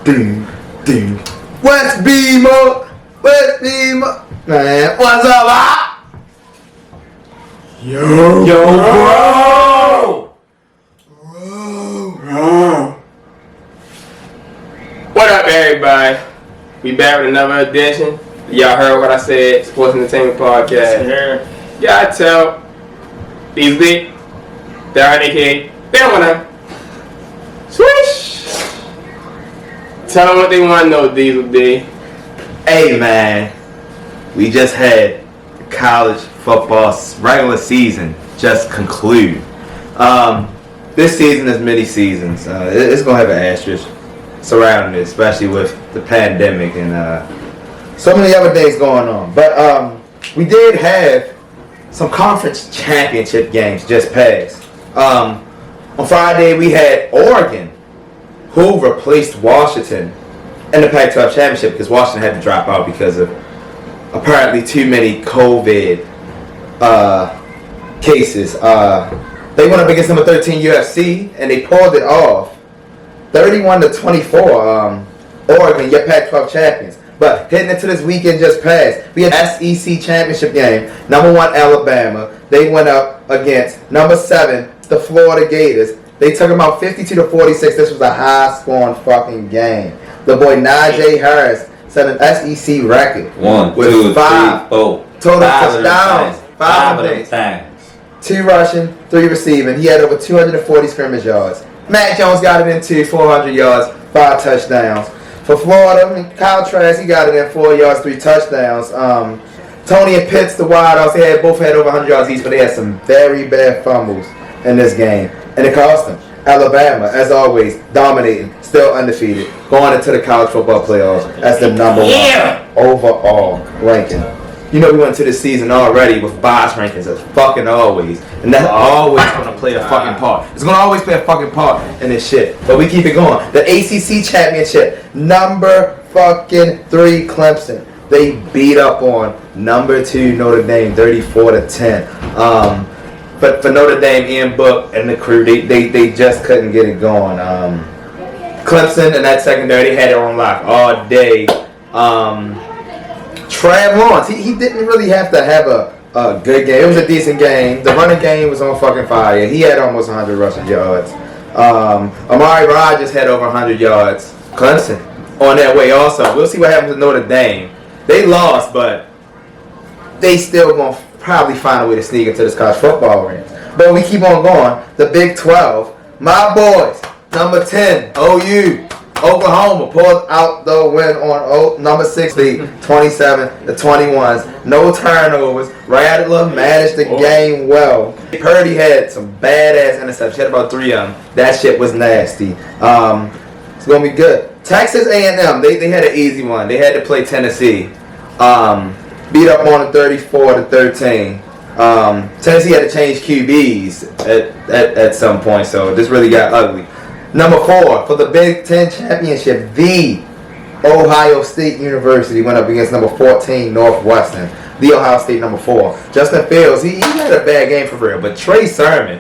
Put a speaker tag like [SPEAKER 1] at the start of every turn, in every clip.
[SPEAKER 1] Ding, ding. West Beamer. Man, what's up, Yo, bro.
[SPEAKER 2] What up, everybody? We back with another edition. Y'all heard what I said, Sports Entertainment Podcast. Y'all tell these big, they're aka, they don't wanna swish. Tell them what they want to know, Diesel D.
[SPEAKER 1] Hey, man. We just had the college football regular season just conclude. This season is many seasons. It's going to have an asterisk surrounding it, especially with the pandemic and so many other things going on. But we did have some conference championship games just passed. On Friday, we had Oregon, who replaced Washington in the Pac-12 championship because Washington had to drop out because of apparently too many COVID cases. They went up against number 13 UFC and they pulled it off, 31-24. Oregon, your Pac-12 champions. But heading into this weekend just passed, we had SEC championship game. Number 1 Alabama. They went up against number 7 the Florida Gators. They took them out 52-46. This was a high-scoring fucking game. The boy Najee Harris set an SEC record.
[SPEAKER 3] 1,
[SPEAKER 1] with
[SPEAKER 3] 2,
[SPEAKER 1] 5
[SPEAKER 3] 3, 4.
[SPEAKER 1] total touchdowns. 5
[SPEAKER 3] of them
[SPEAKER 1] things.
[SPEAKER 3] times. 2
[SPEAKER 1] rushing, 3 receiving. He had over 240 scrimmage yards. Matt Jones got it into 400 yards, 5 touchdowns. For Florida, Kyle Trask, he got it in 4 yards, 3 touchdowns. Tony and Pitts, the wideouts, they both had over 100 yards each, but they had some very bad fumbles in this game. And it cost them. Alabama, as always, dominating, still undefeated, going into the college football playoffs as the number 1 overall ranking. You know we went into this season already with bias rankings as fucking always. And that's always going to play a fucking part. It's going to always play a fucking part in this shit. But we keep it going. The ACC championship, number fucking 3 Clemson. They beat up on number 2 Notre Dame, 34-10. But for Notre Dame, Ian Book and the crew, they just couldn't get it going. Clemson and that secondary, they had it on lock all day. Trav Lawrence, he didn't really have to have a good game. It was a decent game. The running game was on fucking fire. He had almost 100 rushing yards. Amari Rodgers had over 100 yards. Clemson on that way also. We'll see what happens with Notre Dame. They lost, but they still going to probably find a way to sneak into this college football ring. But we keep on going. The Big 12, my boys, number 10, OU, Oklahoma pulled out the win on number 6 lead, 27-21. No turnovers. Rattler managed the game well. Purdy had some badass interceptions. He had about 3 of them. That shit was nasty. It's going to be good. Texas A&M, they had an easy one. They had to play Tennessee. Beat up on them 34-13. Tennessee had to change QBs at some point, so this really got ugly. Number 4 for the Big Ten championship, the Ohio State University went up against number 14 Northwestern. The Ohio State number 4. Justin Fields, he had a bad game for real, but Trey Sermon,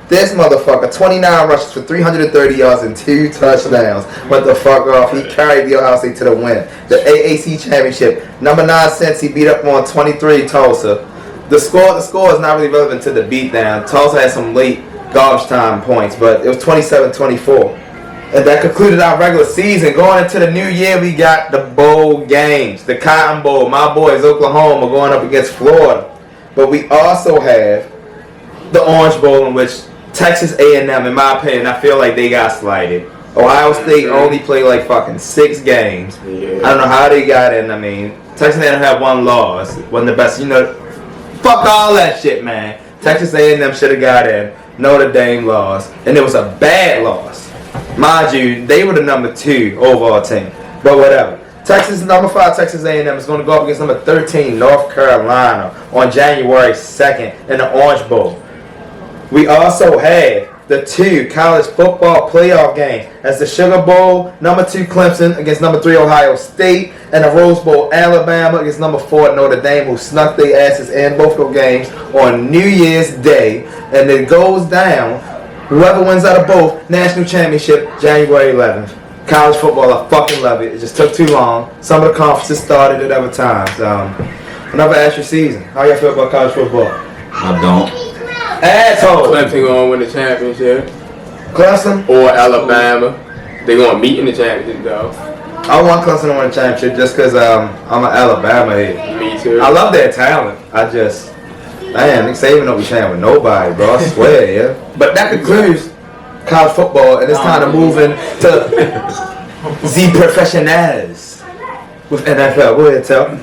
[SPEAKER 1] this motherfucker, 29 rushes for 330 yards and 2 touchdowns. Went the fuck off. He carried the Ohio State to the win. The AAC championship, number 9 Cincy beat up on 23 Tulsa. The score is not really relevant to the beatdown. Tulsa had some late garbage time points, but it was 27-24. And that concluded our regular season. Going into the new year, we got the bowl games. The Cotton Bowl. My boys, Oklahoma, going up against Florida. But we also have the Orange Bowl, in which Texas A&M, in my opinion, I feel like they got slighted. Ohio State only played like fucking 6 games. Yeah. I don't know how they got in. I mean, Texas A&M had 1 loss. Wasn't the best. You know, fuck all that shit, man. Texas A&M should have got in. Notre Dame lost. And it was a bad loss. Mind you, they were the number 2 overall team. But whatever. Number 5 Texas A&M is going to go up against number 13 North Carolina on January 2nd in the Orange Bowl. We also had the 2 college football playoff games as the Sugar Bowl, number 2 Clemson against number 3 Ohio State, and the Rose Bowl, Alabama against number 4 Notre Dame, who snuck their asses in both those games on New Year's Day. And it goes down, whoever wins out of both, national championship, January 11th. College football, I fucking love it. It just took too long. Some of the conferences started at other times. Another extra season. How y'all feel about college football?
[SPEAKER 3] I don't.
[SPEAKER 1] Asshole.
[SPEAKER 2] Clemson going to win the championship.
[SPEAKER 1] Clemson?
[SPEAKER 2] Or Alabama. They're going to meet in the championship, though.
[SPEAKER 1] I want Clemson to win the championship just because I'm an Alabama head.
[SPEAKER 2] Me too.
[SPEAKER 1] I love their talent. Man, Nick Saban don't be playing with nobody, bro. I swear, yeah. But that concludes college football, and it's time to move into the professionals with NFL. Go ahead, tell me.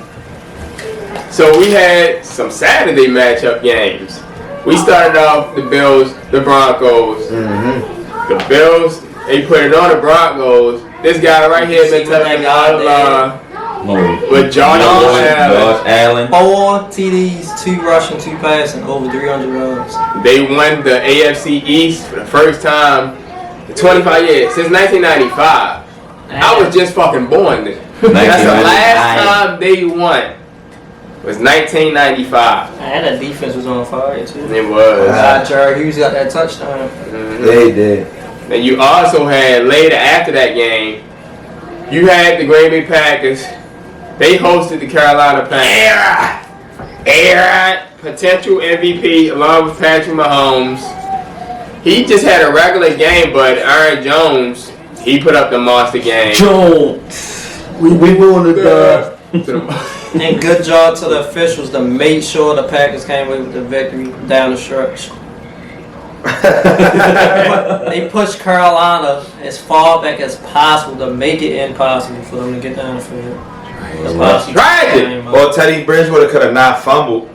[SPEAKER 2] So we had some Saturday matchup games. We started off the Bills, the Broncos.
[SPEAKER 1] Mm-hmm.
[SPEAKER 2] The Bills, they put it on the Broncos. This guy right here been touching out of line. With Josh
[SPEAKER 3] Allen.
[SPEAKER 4] 4 TDs, 2 rushing, 2 passing, over 300 yards.
[SPEAKER 2] They won the AFC East for the first time in 25 years, since 1995. I was just fucking born then. That's the last time they won. Was 1995.
[SPEAKER 4] And that defense was on fire too.
[SPEAKER 2] It was.
[SPEAKER 4] Jared Hughes got that touchdown.
[SPEAKER 2] Mm-hmm.
[SPEAKER 1] Yeah, he did.
[SPEAKER 2] And you also had later after that game, you had the Green Bay Packers. They hosted the Carolina Panthers. Aaron, potential MVP along with Patrick Mahomes. He just had a regular game, but Aaron Jones, he put up the monster game.
[SPEAKER 1] Jones. We wanted the.
[SPEAKER 4] And good job to the officials to make sure the Packers came away with the victory down the stretch. They pushed Carolina as far back as possible to make it impossible for them to get down the field.
[SPEAKER 2] Tragic.
[SPEAKER 1] Or Teddy Bridgewater could have not fumbled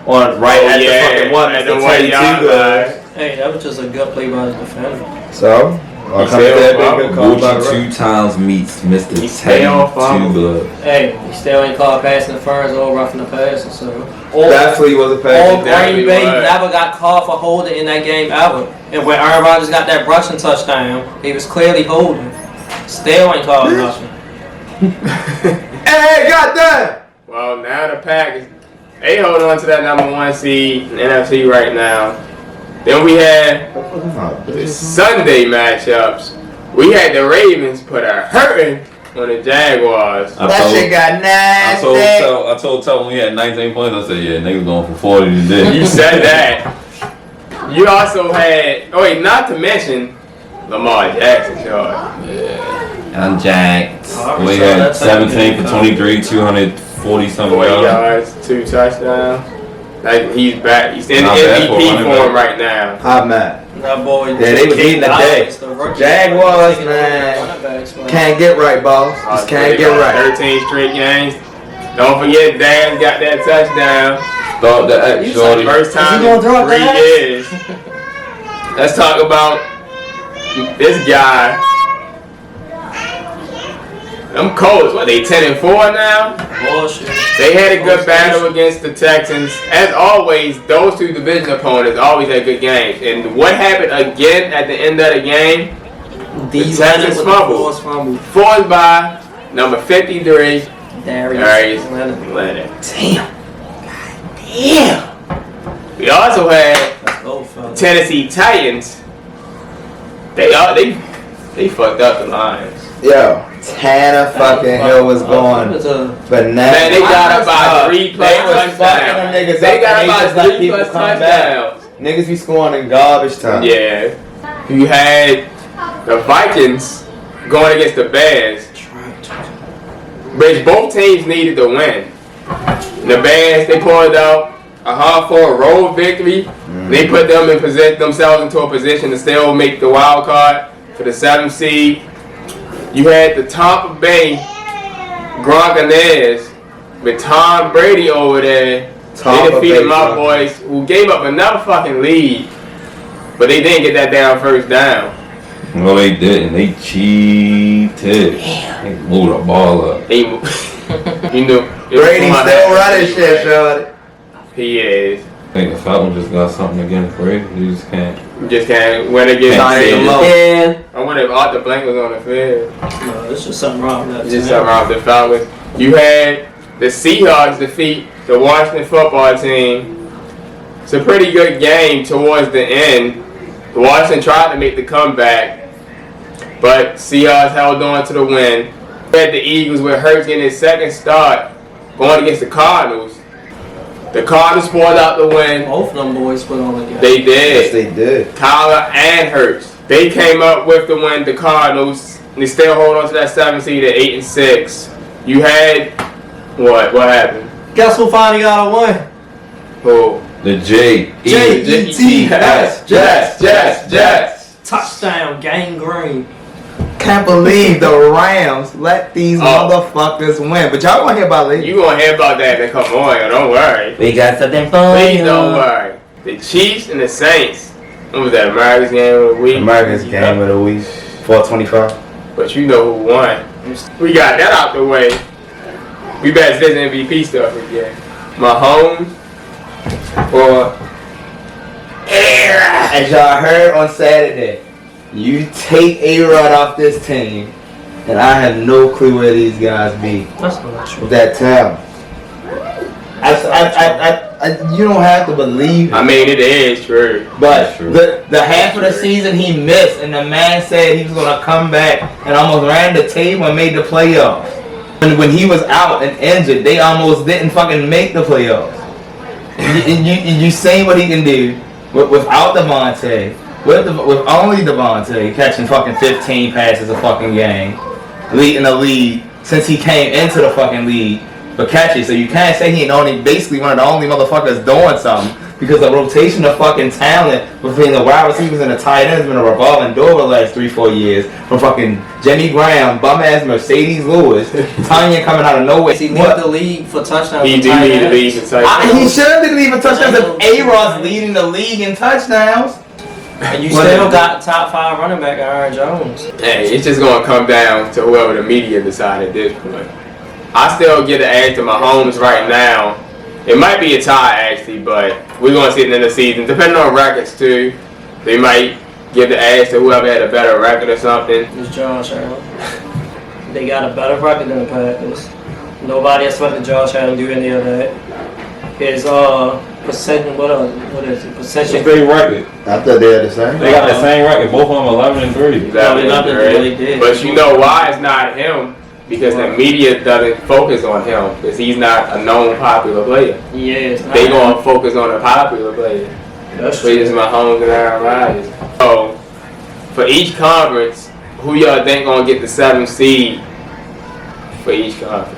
[SPEAKER 1] on at the fucking one.
[SPEAKER 2] At
[SPEAKER 1] That's
[SPEAKER 2] the
[SPEAKER 1] the
[SPEAKER 2] 1
[SPEAKER 1] 22
[SPEAKER 2] yard
[SPEAKER 1] goes.
[SPEAKER 2] line.
[SPEAKER 4] Hey, that was just a good play by the defender.
[SPEAKER 1] So, I'll come to that big good call by the
[SPEAKER 3] Gucci
[SPEAKER 1] ref.
[SPEAKER 3] 2 times meets Mr.
[SPEAKER 2] He stay on
[SPEAKER 3] Teddy 2 Blood.
[SPEAKER 4] Hey, he still ain't called passing interference or roughing the passer, so.
[SPEAKER 1] Definitely was a
[SPEAKER 4] All
[SPEAKER 1] pass.
[SPEAKER 4] Green Bay never got called for holding in that game ever. And when Aaron Rodgers got that rushing touchdown, he was clearly holding. Still ain't called nothing.
[SPEAKER 1] Hey, goddamn!
[SPEAKER 2] Well, now the Packers, they hold on to that number 1 seed in the NFC right now. Then we had the Sunday matchups. We had the Ravens put a hurting on the Jaguars.
[SPEAKER 1] That shit got nasty.
[SPEAKER 3] I told when we had 19 points, I said, yeah, niggas going for 40 today.
[SPEAKER 2] You said that. You also had, not to mention Lamar Jackson, y'all.
[SPEAKER 3] Yeah. I'm jacked.
[SPEAKER 4] Oh,
[SPEAKER 3] We had 17 for 23, 240 something
[SPEAKER 2] 40
[SPEAKER 3] yards.
[SPEAKER 2] yards, 2 touchdowns. Like, he's back. He's in
[SPEAKER 3] Not bad for a
[SPEAKER 2] MVP
[SPEAKER 3] running
[SPEAKER 2] form
[SPEAKER 3] back.
[SPEAKER 2] right now.
[SPEAKER 1] I'm mad.
[SPEAKER 4] That boy.
[SPEAKER 1] Yeah, they was eating the day. Jaguars, man. Can't get right, boss. Just can't get right.
[SPEAKER 2] 13 straight games. Don't forget, Dan got that touchdown.
[SPEAKER 3] Thought that shorty.
[SPEAKER 2] First time
[SPEAKER 4] gonna throw
[SPEAKER 2] in
[SPEAKER 4] it
[SPEAKER 2] 3
[SPEAKER 4] back?
[SPEAKER 2] years. Let's talk about this guy. Them Colts, what, they 10-4 now?
[SPEAKER 4] Bullshit.
[SPEAKER 2] They had a good battle against the Texans. As always, those 2 division opponents always had good games. And what happened again at the end of the game? The Texans fumbled. Forced by number 53, Darius Leonard. Damn. We also had Tennessee Titans. They fucked up the Lions.
[SPEAKER 1] Yo, Tanner fucking Hill was going bananas.
[SPEAKER 2] Man, they got about 3+ touchdowns. They got about 3+ touchdowns.
[SPEAKER 1] Niggas be scoring in garbage time.
[SPEAKER 2] Yeah. You had the Vikings going against the Bears. Which both teams needed to win. The Bears, they pulled out a hard-fought road victory. They put them in themselves into a position to still make the wild card for the 7th seed. You had the Tampa Bay Buccaneers with Tom Brady over there. They defeated my boys, who gave up another fucking lead, but they didn't get that down first down.
[SPEAKER 3] No, they didn't. They cheated. They moved the ball up.
[SPEAKER 2] You knew.
[SPEAKER 1] Brady still running shit, shorty.
[SPEAKER 2] He is.
[SPEAKER 3] I think the Falcons just got something against Brady. You just can't.
[SPEAKER 2] You just can't win against
[SPEAKER 3] Can't see him.
[SPEAKER 2] Yeah. I wonder if Arthur Blank was on the field.
[SPEAKER 4] No, there's just something wrong with that.
[SPEAKER 2] Just something wrong with the Falcons. You had the Seahawks defeat the Washington football team. It's a pretty good game towards the end. Washington tried to make the comeback. But Seahawks held on to the win. Had the Eagles with Hurts getting his second start going against the Cardinals. The Cardinals pulled out the win.
[SPEAKER 4] Both of them boys put on the game.
[SPEAKER 2] They did.
[SPEAKER 1] Yes, they did.
[SPEAKER 2] Kyler and Hurts. They came up with the win. The Cardinals. They still hold on to that 7th seed at 8-6. You had what? What happened?
[SPEAKER 4] Guess who finally got a win?
[SPEAKER 2] Who?
[SPEAKER 3] The
[SPEAKER 2] Jets.
[SPEAKER 4] Touchdown, Gang Green.
[SPEAKER 1] Can't believe the Rams let these motherfuckers win. But y'all gonna hear about it.
[SPEAKER 2] You gonna hear about that? Then come on, yo, don't worry.
[SPEAKER 1] We got something for
[SPEAKER 2] Please don't worry. The Chiefs and the Saints. What was that? America's game of the week.
[SPEAKER 1] America's game of the week. 425.
[SPEAKER 2] But you know who won. We got that out the way. We better say this MVP stuff again. Mahomes or
[SPEAKER 1] As y'all heard on Saturday, you take A-Rod off this team, and I have no clue where these guys be
[SPEAKER 4] That's not true.
[SPEAKER 1] with that talent. You don't have to believe it.
[SPEAKER 2] I mean, it is true.
[SPEAKER 1] But
[SPEAKER 3] True.
[SPEAKER 1] the half of the season he missed, and the man said he was going to come back and almost ran the table and made the playoffs. And when he was out and injured, they almost didn't fucking make the playoffs. And you seen what he can do without Devontae, with only Devontae catching fucking 15 passes a fucking game, leading the league since he came into the fucking league. But catch it, so you can't say he ain't only basically one of the only motherfuckers doing something, because the rotation of fucking talent between the wide receivers and the tight ends has been a revolving door the last 3-4 years. From fucking Jimmy Graham, bum ass Mercedes Lewis, Tanya coming out of nowhere.
[SPEAKER 4] He lead the league for touchdowns.
[SPEAKER 2] He do need to lead the touchdowns.
[SPEAKER 1] He should be leading touchdowns if A-Rod's leading the league in touchdowns.
[SPEAKER 4] And you still got top 5 running back Aaron Jones.
[SPEAKER 2] Hey, it's just gonna come down to whoever the media decide at this point. I still get an edge to Mahomes right now. It might be a tie actually, but we're gonna see it in the season. Depending on records too, they might give the edge to whoever had a better record or something.
[SPEAKER 4] It's Josh Allen. They got a better record than the Packers. Nobody expected Josh Allen to do any of that. His percent, what is it?
[SPEAKER 3] What's
[SPEAKER 4] Percentage.
[SPEAKER 3] their record?
[SPEAKER 1] I thought they had the same.
[SPEAKER 3] They got the same record. Both of them 11-3.
[SPEAKER 4] Nothing really did.
[SPEAKER 2] But you know why it's not him? Because the media doesn't focus on him, because he's not a known popular player.
[SPEAKER 4] Yes.
[SPEAKER 2] They gonna focus on a popular player.
[SPEAKER 4] That's
[SPEAKER 2] So it's Mahomes and Aaron Rodgers. So for each conference, who y'all think gonna get the 7th seed for each conference?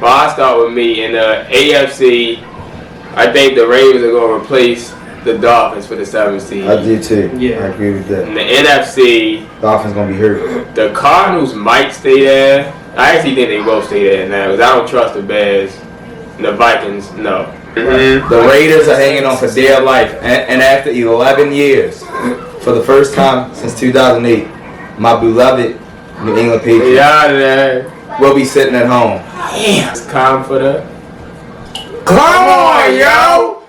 [SPEAKER 2] Well, I'll start with me. In the AFC, I think the Ravens are gonna replace the Dolphins for the 7th seed.
[SPEAKER 1] I do too.
[SPEAKER 4] Yeah.
[SPEAKER 1] I agree with that.
[SPEAKER 2] In the NFC,
[SPEAKER 1] Dolphins gonna be hurt.
[SPEAKER 2] the Cardinals might stay there. I actually think they will stay there now, because I don't trust the Bears. And the Vikings, no.
[SPEAKER 1] The Raiders are hanging on for dear life, and after 11 years, for the first time since 2008, my beloved New England Patriots
[SPEAKER 2] Yeah, there.
[SPEAKER 1] will be sitting at home.
[SPEAKER 2] It's time for the.
[SPEAKER 1] Come on, yo!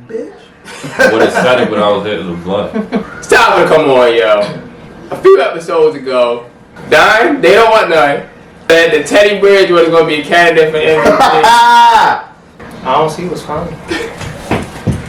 [SPEAKER 3] Would have said it, but I was there to the blunt.
[SPEAKER 2] It's time for the come on, yo. A few episodes ago, Dime, they don't want none. Said that Teddy Bridgewater was going to be a candidate for MVP.
[SPEAKER 4] I don't see what's funny.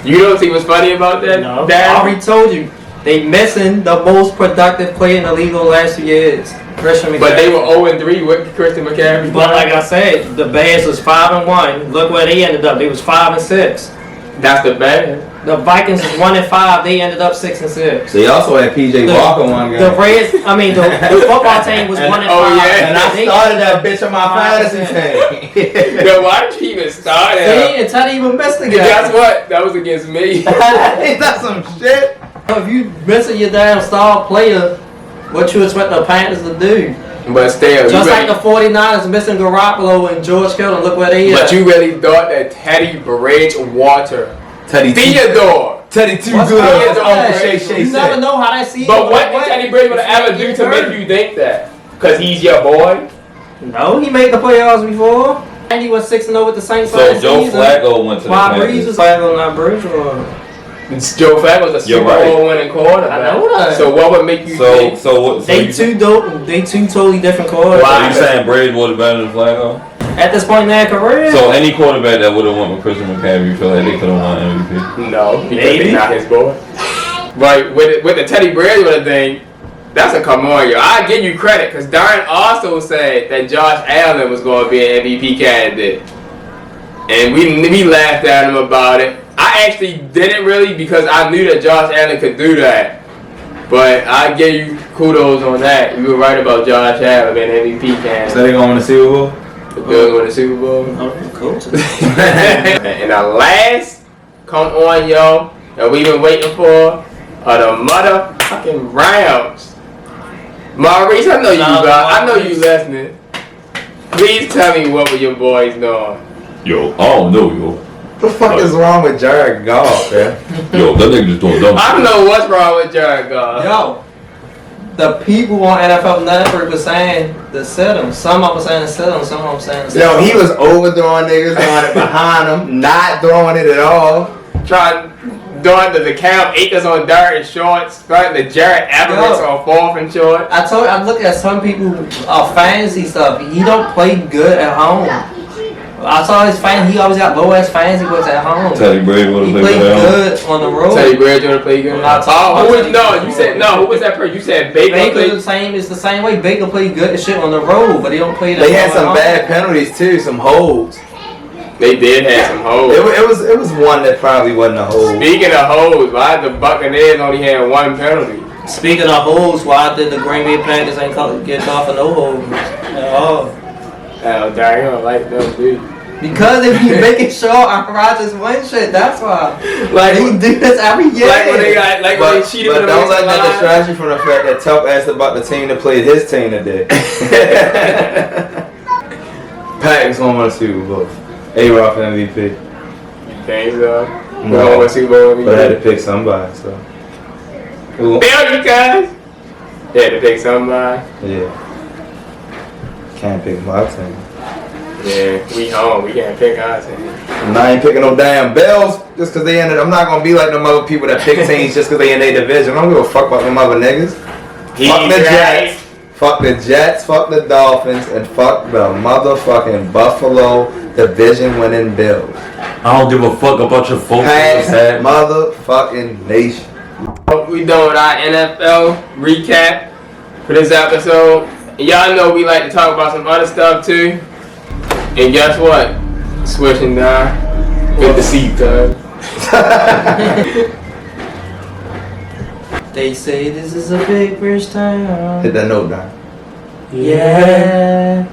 [SPEAKER 2] You don't see what's funny about that?
[SPEAKER 4] No. I
[SPEAKER 2] Dime?
[SPEAKER 4] already told you. They missing the most productive player in the league over the last 2 years. Christian McCaffrey.
[SPEAKER 2] But they were 0-3 with Christian McCaffrey.
[SPEAKER 4] But like I said, the Bears was 5-1. Look where they ended up. They was 5-6.
[SPEAKER 2] That's the bad.
[SPEAKER 4] The Vikings was 1-5. They ended up 6-6.
[SPEAKER 1] They also had PJ Walker one game.
[SPEAKER 4] The Reds, I mean, the football team was 1-5.
[SPEAKER 2] Oh, yeah.
[SPEAKER 1] And I
[SPEAKER 4] They-
[SPEAKER 1] started that bitch on my fantasy team.
[SPEAKER 2] Yo, why did you even start
[SPEAKER 4] See,
[SPEAKER 2] it?
[SPEAKER 4] and Teddy even missed the game.
[SPEAKER 2] Guess what? That was against me.
[SPEAKER 1] Ain't that some shit?
[SPEAKER 4] If you missing your damn star player, what you expect the Panthers to do?
[SPEAKER 2] But still,
[SPEAKER 4] Just
[SPEAKER 2] you
[SPEAKER 4] like the
[SPEAKER 2] really,
[SPEAKER 4] 49ers missing Garoppolo and George Kittle, look where they
[SPEAKER 2] but
[SPEAKER 4] at.
[SPEAKER 2] you really thought that Teddy Bridgewater,
[SPEAKER 1] Teddy
[SPEAKER 2] Theodore.
[SPEAKER 1] Teddy too
[SPEAKER 4] What's
[SPEAKER 1] good.
[SPEAKER 4] wrong with
[SPEAKER 1] Oh,
[SPEAKER 4] that?
[SPEAKER 1] Shay Shay
[SPEAKER 4] You never
[SPEAKER 1] said.
[SPEAKER 4] know how that season
[SPEAKER 2] But what
[SPEAKER 4] went.
[SPEAKER 2] did Teddy Bridgewater ever do to make you think that? Because he's your boy?
[SPEAKER 4] No, he made the playoffs before. And he was 6-0 with the Saints
[SPEAKER 3] So
[SPEAKER 4] last
[SPEAKER 3] Joe
[SPEAKER 4] season.
[SPEAKER 3] Flacco went to the
[SPEAKER 4] Why Breeze
[SPEAKER 3] Panthers.
[SPEAKER 4] was Flacco, not Bridgewater.
[SPEAKER 2] Joe Flacco was a
[SPEAKER 3] You're
[SPEAKER 2] Super
[SPEAKER 3] right.
[SPEAKER 2] Bowl winning quarterback.
[SPEAKER 4] I know that.
[SPEAKER 2] So what would make you
[SPEAKER 3] So
[SPEAKER 2] think?
[SPEAKER 3] what? So
[SPEAKER 4] They
[SPEAKER 3] you,
[SPEAKER 4] two dope. They two totally different quarterbacks.
[SPEAKER 2] Why?
[SPEAKER 3] so you saying Bridgewater better than Flacco?
[SPEAKER 4] At this point in their career.
[SPEAKER 3] So any quarterback that would have won with Christian McCaffrey, you feel like they could have won MVP?
[SPEAKER 2] No, because
[SPEAKER 4] Maybe.
[SPEAKER 2] he's not his boy. But with the Teddy Bridgewater thing, That's a come on, yo. I give you credit because Darren also said that Josh Allen was going to be an MVP candidate, and we laughed at him about it. I actually didn't really because I knew that Josh Allen could do that, but I give you kudos on that. You were right about Josh Allen being an MVP candidate.
[SPEAKER 1] So they gonna win the Super Bowl?
[SPEAKER 2] The Bills win the Super Bowl.
[SPEAKER 4] Cool.
[SPEAKER 2] And the last come on, yo, that we've been waiting for are the motherfucking Rams. Maurice, I know you listening. Please tell me what were your boys doing.
[SPEAKER 3] Yo, I don't know, yo.
[SPEAKER 1] What the fuck is wrong with Jared Goff, man?
[SPEAKER 3] Yo, that nigga just doing dumb
[SPEAKER 2] I don't know what's wrong with Jared Goff.
[SPEAKER 4] Yo, the people on NFL Network were saying to sit him. Some of them saying to sit him. Some of them saying to sit him.
[SPEAKER 1] Yo, he was overthrowing niggas, throwing it behind him, not throwing it at all.
[SPEAKER 2] Doing the Cam Akers on dirt and shorts, starting the Jared Evans on 4th and short.
[SPEAKER 4] I'm looking at some people fantasy stuff. He don't play good at home. I saw his he always got low ass fantasy points at home.
[SPEAKER 3] Teddy Bridgewater
[SPEAKER 4] He
[SPEAKER 3] play
[SPEAKER 4] played
[SPEAKER 3] good.
[SPEAKER 4] good on the road.
[SPEAKER 2] Teddy Bridgewater play good.
[SPEAKER 4] Not tall.
[SPEAKER 2] Who was that person? You said Baker
[SPEAKER 4] Baker
[SPEAKER 2] played.
[SPEAKER 4] it's the same way Baker played good as shit on the road, but he don't play that.
[SPEAKER 1] They had some bad penalties too, some holds.
[SPEAKER 2] They did have some hoes.
[SPEAKER 1] It was one that probably wasn't a hold.
[SPEAKER 2] Speaking of hoes, why the Buccaneers only had one penalty?
[SPEAKER 4] Speaking of holes, why did the Green Bay Packers ain't get off of no holes at all?
[SPEAKER 2] Oh, dang, you don't like them, dude.
[SPEAKER 4] Because if you make it sure Aaron Rodgers win shit, that's why.
[SPEAKER 2] Like
[SPEAKER 4] He do this every year.
[SPEAKER 2] Like when they got, like when they cheated
[SPEAKER 1] But
[SPEAKER 2] with
[SPEAKER 1] don't let that
[SPEAKER 2] line.
[SPEAKER 1] distract you from the fact that Tuck asked about the team that played his team today. Packers gonna win the Super Bowl. A-Rock MVP.
[SPEAKER 2] You think so?
[SPEAKER 1] No.
[SPEAKER 2] We're Super Bowl MVP.
[SPEAKER 1] But I had to pick somebody, so. Who?
[SPEAKER 2] Damn, you guys! You had to pick somebody.
[SPEAKER 1] Yeah. Can't pick my team.
[SPEAKER 2] Yeah, we home. We can't pick our team.
[SPEAKER 1] And I ain't picking no damn Bills just because they in it. I'm not gonna be like them other people that pick teams just because they in their division. I don't give a fuck about them other niggas. Fuck the Jets. Fuck the Jets. Fuck the Dolphins. And fuck the motherfucking Buffalo division winning Bills.
[SPEAKER 3] I don't give a fuck about your folks.
[SPEAKER 1] Pass motherfucking nation.
[SPEAKER 2] We done with our NFL recap for this episode. And y'all know we like to talk about some other stuff too. And guess what? Switching down with the seat time.
[SPEAKER 4] They say this is a big rich town.
[SPEAKER 1] Hit that note down.
[SPEAKER 4] Yeah.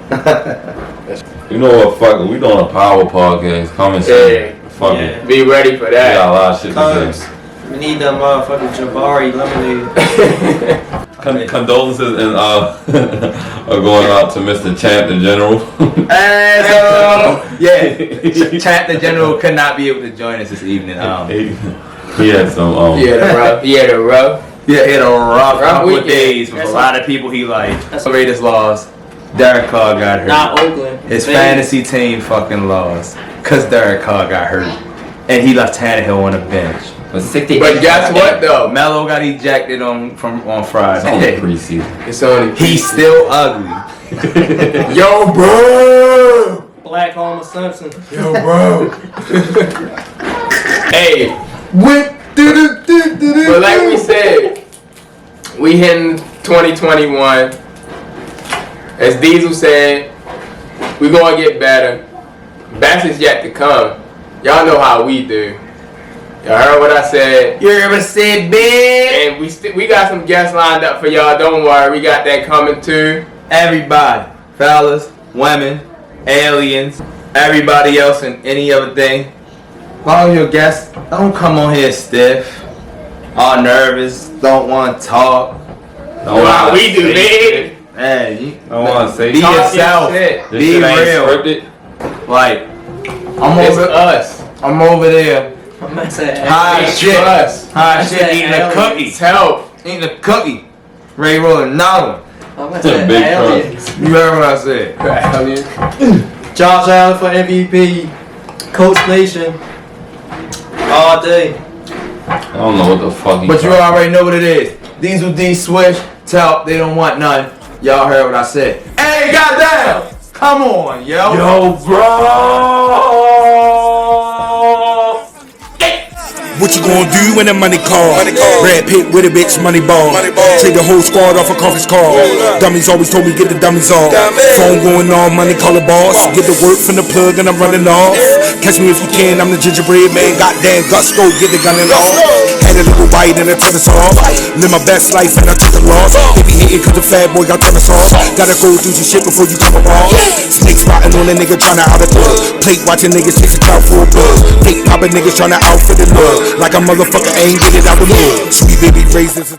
[SPEAKER 3] You know what? Fuck it. We doing a power podcast. Come and say. Fuck it.
[SPEAKER 2] Be ready for
[SPEAKER 3] We got a
[SPEAKER 2] that.
[SPEAKER 3] lot of shit to
[SPEAKER 4] Cause
[SPEAKER 3] say.
[SPEAKER 4] we need that motherfucking Jabari lemonade.
[SPEAKER 3] Condolences and are going out to Mr. Champ the General.
[SPEAKER 1] Yeah, Champ the General could not be able to join us this evening.
[SPEAKER 3] He had some
[SPEAKER 2] He had a rough.
[SPEAKER 1] Yeah, he had a rough couple of
[SPEAKER 2] weekend.
[SPEAKER 1] days with a lot of people he liked. The Raiders lost. Derek Carr got hurt.
[SPEAKER 4] Not Oakland.
[SPEAKER 1] His fantasy team fucking lost because Derek Carr got hurt. And he left Tannehill on the bench. But
[SPEAKER 2] guess what though?
[SPEAKER 1] Melo got ejected on
[SPEAKER 3] only
[SPEAKER 1] Friday.
[SPEAKER 3] preseason.
[SPEAKER 2] It's only
[SPEAKER 1] He's still ugly.
[SPEAKER 2] yo, bro.
[SPEAKER 4] Black Homer Simpson.
[SPEAKER 1] Yo, bro.
[SPEAKER 2] Hey,
[SPEAKER 1] What?
[SPEAKER 2] but like we said, we hitting 2021. As Diesel said, we gonna get better. Best is yet to come. Y'all know how we do. Y'all heard what I said.
[SPEAKER 1] You ever said big?
[SPEAKER 2] And we got some guests lined up for y'all. Don't worry, we got that coming too.
[SPEAKER 1] Everybody, fellas, women, aliens, everybody else and any other thing. All your guests, don't come on here stiff, all nervous, don't want to talk.
[SPEAKER 3] Don't
[SPEAKER 2] Wow,
[SPEAKER 3] wanna
[SPEAKER 2] we do
[SPEAKER 3] say
[SPEAKER 2] big.
[SPEAKER 3] shit.
[SPEAKER 1] Hey, you
[SPEAKER 3] Don't wanna say
[SPEAKER 1] be
[SPEAKER 3] shit.
[SPEAKER 1] yourself.
[SPEAKER 2] Shit.
[SPEAKER 3] This
[SPEAKER 1] Be
[SPEAKER 3] shit ain't
[SPEAKER 1] real.
[SPEAKER 3] scripted.
[SPEAKER 1] Like, I'm
[SPEAKER 2] It's
[SPEAKER 1] over.
[SPEAKER 2] us.
[SPEAKER 1] I'm over there.
[SPEAKER 4] I'm gonna say
[SPEAKER 1] High
[SPEAKER 2] It's
[SPEAKER 1] shit.
[SPEAKER 2] us.
[SPEAKER 1] High
[SPEAKER 4] That's
[SPEAKER 1] shit.
[SPEAKER 4] that
[SPEAKER 1] Eating a
[SPEAKER 4] alien.
[SPEAKER 1] cookie.
[SPEAKER 2] Help.
[SPEAKER 1] Eating a cookie. Ready to roll another one.
[SPEAKER 4] I'm gonna
[SPEAKER 3] It's a
[SPEAKER 4] say
[SPEAKER 3] big
[SPEAKER 4] aliens.
[SPEAKER 1] You heard what I said?
[SPEAKER 4] Josh Allen for MVP. Coach Nation. All day.
[SPEAKER 3] I don't know what the fuck he
[SPEAKER 1] But you already know what it is. Diesel D Swish, tell they don't want none. Y'all heard what I said. Hey, goddamn! Come on, yo.
[SPEAKER 3] Yo, bro!
[SPEAKER 5] What you gonna do when the money call? Brad Pitt with a bitch, money ball. Trade the whole squad off a conference call. Dummies always told me get the dummies off. Phone going on, money call the boss. Get the work from the plug and I'm running off. Catch me if you can, I'm the gingerbread man. Goddamn guts, go get the gun and all. Had a little white and I turned us off. Live my best life and I took the loss. They be hating cause the fat boy got turn us off. Gotta go through some shit before you come around. Snake spotting on a nigga tryna out a thug. Plate watching niggas chasing clout for a bug. Fake popping niggas tryna out for the love. Like a motherfucker ain't get it out the mud. Sweet baby raisins.